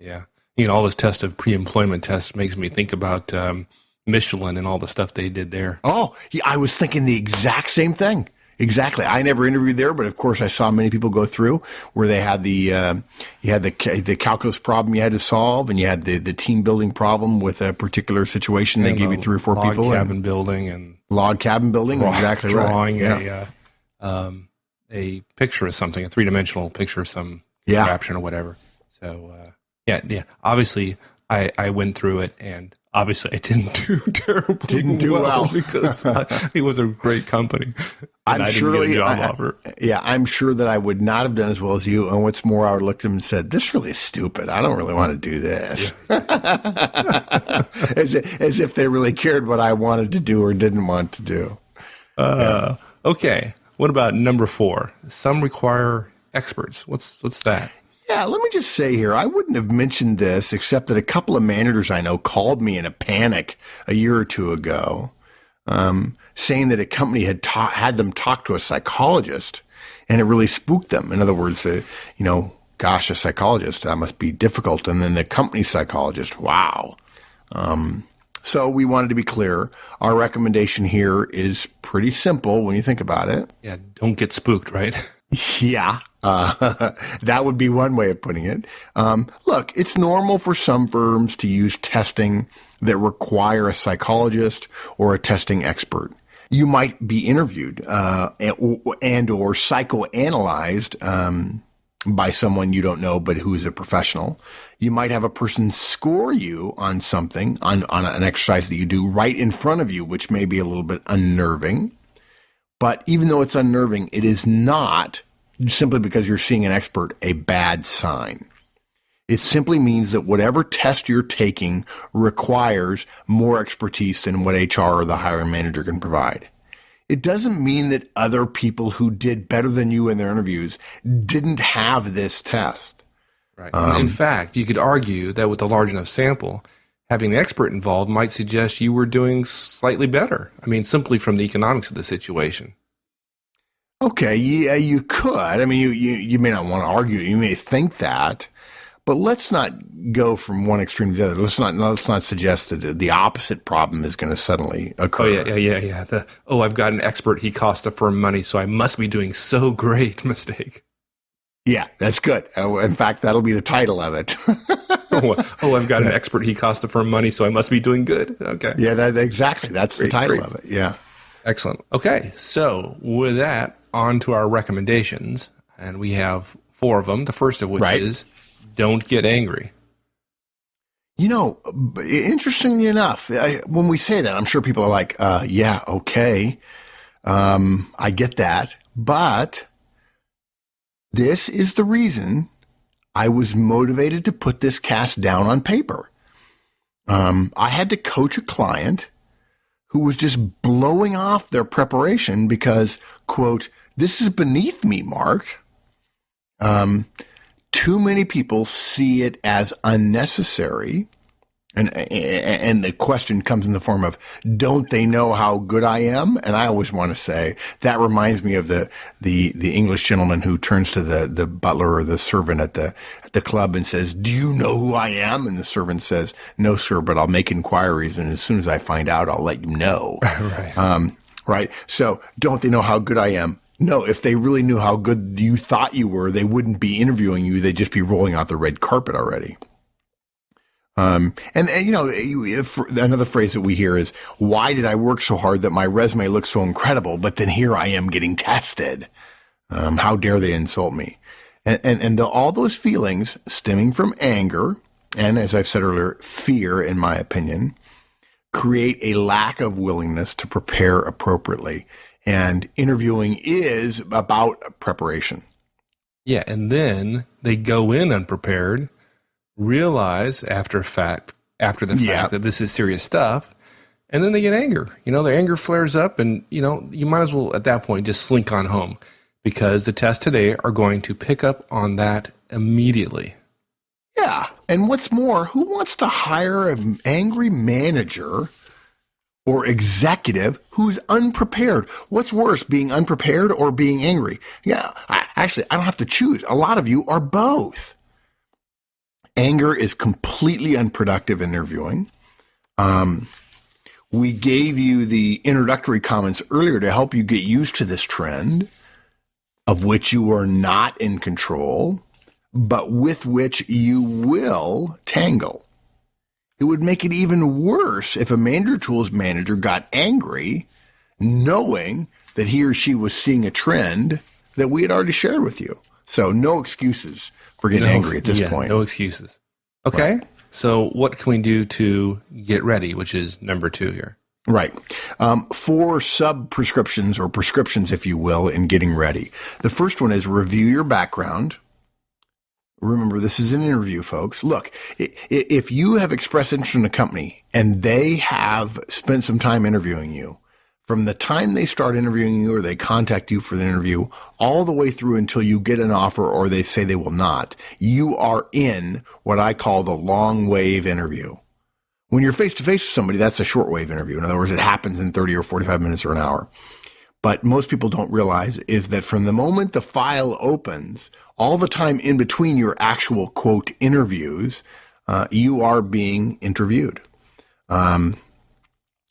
Yeah. You know, all this test of pre-employment tests makes me think about Michelin and all the stuff they did there. Oh, yeah, I was thinking the exact same thing. Exactly. I never interviewed there, but of course I saw many people go through where they had you had the calculus problem you had to solve, and you had the team building problem with a particular situation. They And gave you 3 or 4 log people. cabin building and Log cabin building. Exactly drawing right. a picture of something, a 3-dimensional picture of some Yeah. contraption or whatever. So yeah. Obviously, I went through it, and obviously I didn't do terribly. Didn't do well. because it was a great company. And I didn't get a job offer. Yeah, I'm sure that I would not have done as well as you. And what's more, I would have looked at him and said, "This really is stupid. I don't really want to do this." As if they really cared what I wanted to do or didn't want to do. Okay. What about number 4? Some require experts. What's that? Yeah, let me just say here, I wouldn't have mentioned this except that a couple of managers I know called me in a panic a year or two ago, saying that a company had them talk to a psychologist, and it really spooked them. In other words, gosh, a psychologist, that must be difficult. And then the company psychologist, wow. So we wanted to be clear. Our recommendation here is pretty simple when you think about it. Yeah, don't get spooked, right? Yeah, that would be one way of putting it. Look, it's normal for some firms to use testing that require a psychologist or a testing expert. You might be interviewed and or psychoanalyzed by someone you don't know but who is a professional. You might have a person score you on something, on an exercise that you do right in front of you, which may be a little bit unnerving. But even though it's unnerving, it is not, simply because you're seeing an expert, a bad sign. It simply means that whatever test you're taking requires more expertise than what HR or the hiring manager can provide. It doesn't mean that other people who did better than you in their interviews didn't have this test. Right. In fact, you could argue that with a large enough sample, having an expert involved might suggest you were doing slightly better. I mean, simply from the economics of the situation. Okay, yeah, you could. I mean, you may not want to argue. You may think that, but let's not go from one extreme to the other. Let's not suggest that the opposite problem is going to suddenly occur. Oh yeah. I've got an expert. He cost the firm money, so I must be doing so great. Mistake. Yeah, that's good. In fact, that'll be the title of it. I've got an expert. He cost the firm money, so I must be doing good. Okay. Yeah, exactly. That's the title of it. Yeah. Excellent. Okay, so with that, on to our recommendations, and we have 4 of them. The first of which is don't get angry. You know, interestingly enough, when we say that, I'm sure people are like, yeah, okay, I get that, but this is the reason I was motivated to put this cast down on paper. I had to coach a client who was just blowing off their preparation because, quote, "This is beneath me, Mark." Too many people see it as unnecessary. And the question comes in the form of, don't they know how good I am? And I always want to say, that reminds me of the English gentleman who turns to the butler or the servant at the club and says, "Do you know who I am?" And the servant says, "No, sir, but I'll make inquiries. And as soon as I find out, I'll let you know." Right. Right. So don't they know how good I am? No, if they really knew how good you thought you were, they wouldn't be interviewing you. They'd just be rolling out the red carpet already. And you know, another phrase that we hear is, "Why did I work so hard that my resume looks so incredible, but then here I am getting tested? How dare they insult me?" And all those feelings stemming from anger and, as I've said earlier, fear, in my opinion, create a lack of willingness to prepare appropriately. And interviewing is about preparation. Yeah, and then they go in unprepared, realize after the fact that this is serious stuff, and then they get anger. You know, their anger flares up, and you know, you might as well at that point just slink on home, because the tests today are going to pick up on that immediately. Yeah, and what's more, who wants to hire an angry manager or executive who's unprepared? What's worse, being unprepared or being angry? Yeah, I don't have to choose. A lot of you are both. Anger is completely unproductive in interviewing. We gave you the introductory comments earlier to help you get used to this trend of which you are not in control, but with which you will tangle. It would make it even worse if a manager tools manager got angry knowing that he or she was seeing a trend that we had already shared with you. So no excuses for getting angry at this point. No excuses. Okay. Right. So what can we do to get ready, which is number 2 here? Right. 4 sub-prescriptions or prescriptions, if you will, in getting ready. The first one is review your background. Remember, this is an interview, folks. Look, if you have expressed interest in a company and they have spent some time interviewing you, from the time they start interviewing you or they contact you for the interview, all the way through until you get an offer or they say they will not, you are in what I call the long wave interview. When you're face-to-face with somebody, that's a short wave interview. In other words, it happens in 30 or 45 minutes or an hour. But most people don't realize is that from the moment the file opens, all the time in between your actual, quote, interviews, you are being interviewed.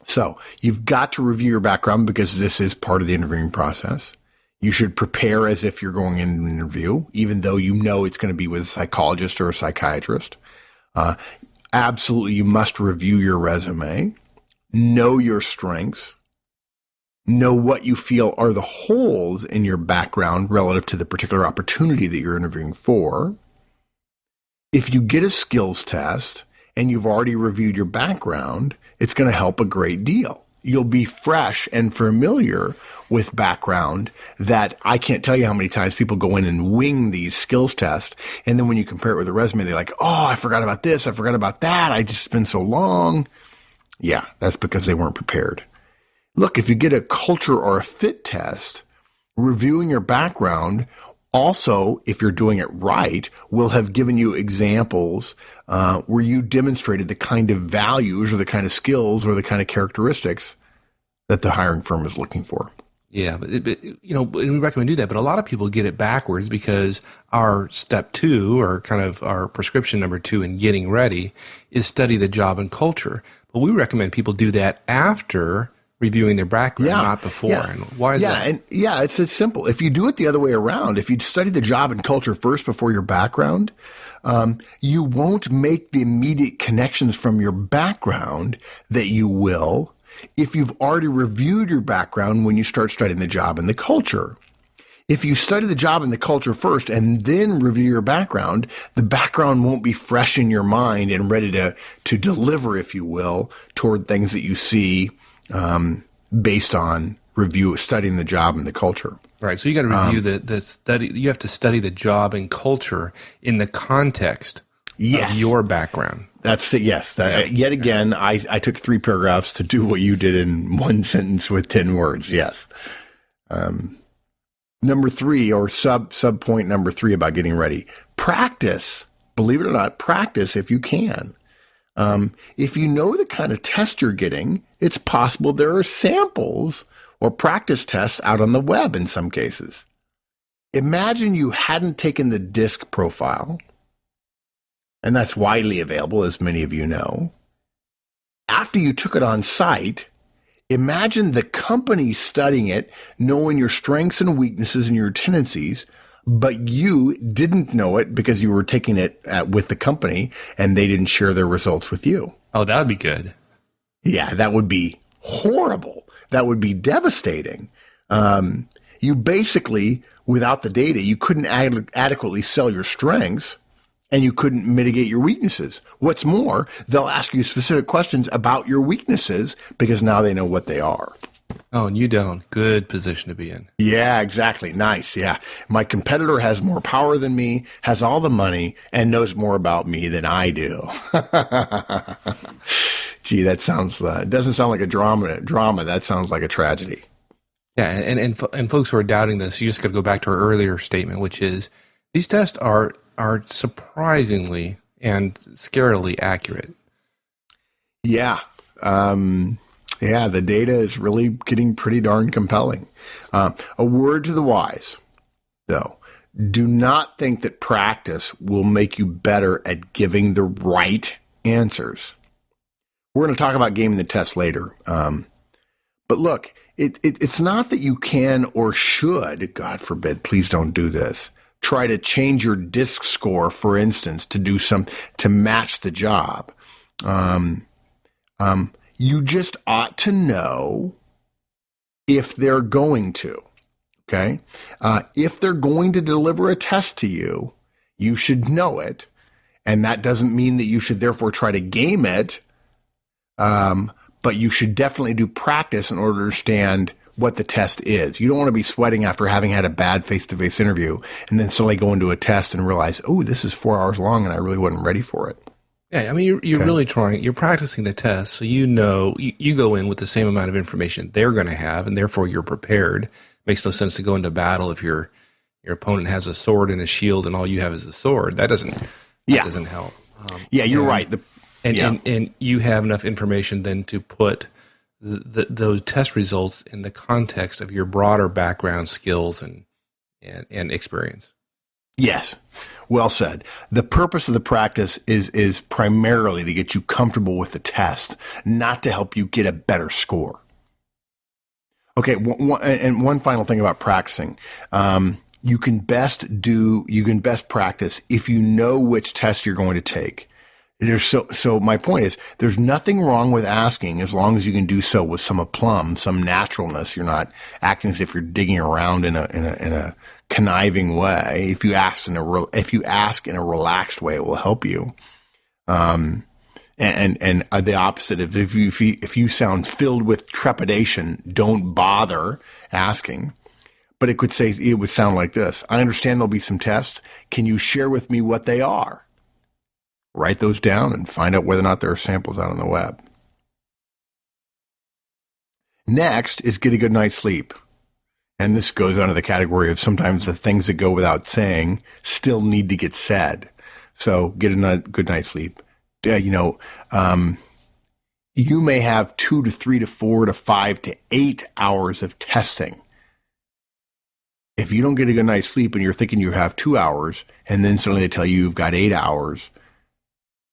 So you've got to review your background because this is part of the interviewing process. You should prepare as if you're going in an interview, even though you know it's going to be with a psychologist or a psychiatrist. Absolutely, you must review your resume, know your strengths, know what you feel are the holes in your background relative to the particular opportunity that you're interviewing for. If you get a skills test and you've already reviewed your background, it's going to help a great deal. You'll be fresh and familiar with background that I can't tell you how many times people go in and wing these skills tests. And then when you compare it with a resume, they're like, oh, I forgot about this. I forgot about that. I just been so long. Yeah, that's because they weren't prepared. Look, if you get a culture or a fit test, reviewing your background also, if you're doing it right, will have given you examples where you demonstrated the kind of values or the kind of skills or the kind of characteristics that the hiring firm is looking for. Yeah, but we recommend do that. But a lot of people get it backwards because our step 2 or kind of our prescription number 2 in getting ready is study the job and culture. But we recommend people do that after reviewing their background, not before. Yeah. And why is that? It's simple. If you do it the other way around, if you study the job and culture first before your background, you won't make the immediate connections from your background that you will if you've already reviewed your background when you start studying the job and the culture. If you study the job and the culture first and then review your background, the background won't be fresh in your mind and ready to deliver, if you will, toward things that you see based on studying the job and the culture. Right. So you got to review the study. You have to study the job and culture in the context of your background. That's it. Yes. Yet again, I took 3 paragraphs to do what you did in 1 sentence with 10 words. Yes. Number 3 or sub point number 3 about getting ready. Practice. Believe it or not, practice if you can. If you know the kind of test you're getting, it's possible there are samples or practice tests out on the web in some cases. Imagine you hadn't taken the DISC profile, and that's widely available, as many of you know. After you took it on site, imagine the company studying it, knowing your strengths and weaknesses and your tendencies, but you didn't know it because you were taking it with the company and they didn't share their results with you. Oh, that would be good. Yeah, that would be horrible. That would be devastating. You basically, without the data, you couldn't adequately sell your strengths and you couldn't mitigate your weaknesses. What's more, they'll ask you specific questions about your weaknesses because now they know what they are. Oh, and you don't. Good position to be in. Yeah, exactly. Nice. Yeah. My competitor has more power than me, has all the money, and knows more about me than I do. Gee, that sounds, it doesn't sound like a drama. That sounds like a tragedy. Yeah. And folks who are doubting this, you just got to go back to our earlier statement, which is these tests are surprisingly and scarily accurate. Yeah. Yeah, the data is really getting pretty darn compelling. A word to the wise, though. Do not think that practice will make you better at giving the right answers. We're going to talk about gaming the test later. But look, it's not that you can or should, God forbid, please don't do this, try to change your DISC score, for instance, to match the job. You just ought to know if they're going to. Okay. If they're going to deliver a test to you, you should know it. And that doesn't mean that you should therefore try to game it. But you should definitely do practice in order to understand what the test is. You don't want to be sweating after having had a bad face-to-face interview and then suddenly go into a test and realize, oh, this is 4 hours long and I really wasn't ready for it. Yeah, I mean, you're really trying, you're practicing the test, so you know, you go in with the same amount of information they're going to have, and therefore you're prepared. Makes no sense to go into battle if your opponent has a sword and a shield and all you have is a sword. That doesn't help. You're right. And you have enough information then to put those test results in the context of your broader background, skills, and experience. Yes, well said. The purpose of the practice is primarily to get you comfortable with the test, not to help you get a better score. Okay, one final thing about practicing. You can best practice if you know which test you're going to take. So my point is, there's nothing wrong with asking as long as you can do so with some aplomb, some naturalness. You're not acting as if you're digging around in a conniving way. If you ask in a relaxed way, it will help you. And the opposite, if you sound filled with trepidation, don't bother asking. But it would sound like this: I understand there'll be some tests. Can you share with me what they are? Write those down and find out whether or not there are samples out on the web. Next is get a good night's sleep. And this goes under the category of sometimes the things that go without saying still need to get said. So get a good night's sleep. You may have 2 to 3 to 4 to 5 to 8 hours of testing. If you don't get a good night's sleep and you're thinking you have 2 hours, and then suddenly they tell you you've got 8 hours,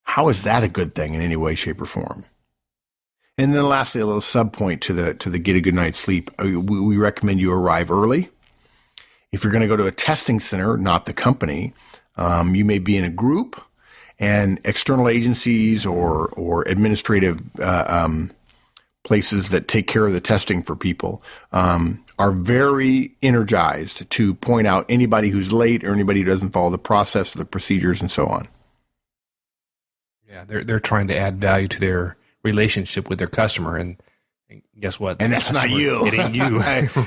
how is that a good thing in any way, shape, or form? And then lastly, a little sub-point to the get a good night's sleep. We recommend you arrive early. If you're going to go to a testing center, not the company, you may be in a group, and external agencies or administrative places that take care of the testing for people are very energized to point out anybody who's late or anybody who doesn't follow the process, the procedures, and so on. Yeah, they're trying to add value to their relationship with their customer, and guess what? And that's not you. It ain't you.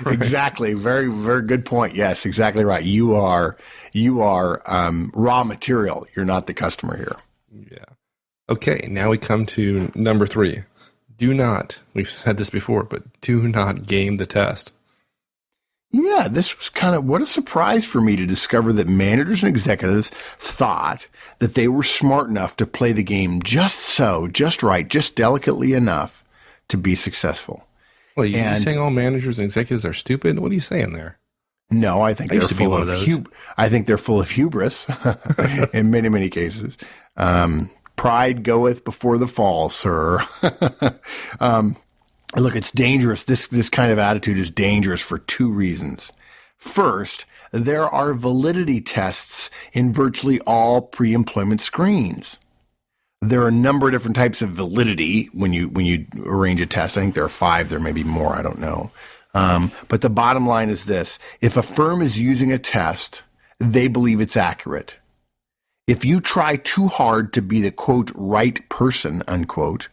Exactly. Very, very good point. Yes, exactly right. You are raw material. You're not the customer here. Yeah. Okay. Now we come to number 3. Do not. We've said this before, but do not game the test. Yeah, this was what a surprise for me to discover that managers and executives thought that they were smart enough to play the game just right, just delicately enough to be successful. What, are you saying all managers and executives are stupid? What are you saying there? No, I think they're full of I think they're full of hubris in many, many cases. Pride goeth before the fall, sir. Look, it's dangerous. This kind of attitude is dangerous for 2 reasons. First, there are validity tests in virtually all pre-employment screens. There are a number of different types of validity when you arrange a test. I think there are 5. There may be more. I don't know. But the bottom line is this: if a firm is using a test, they believe it's accurate. If you try too hard to be the quote right person unquote,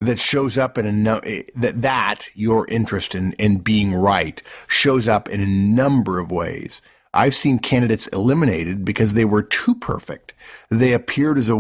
that shows up that your interest in being right shows up in a number of ways. I've seen candidates eliminated because they were too perfect. They appeared as a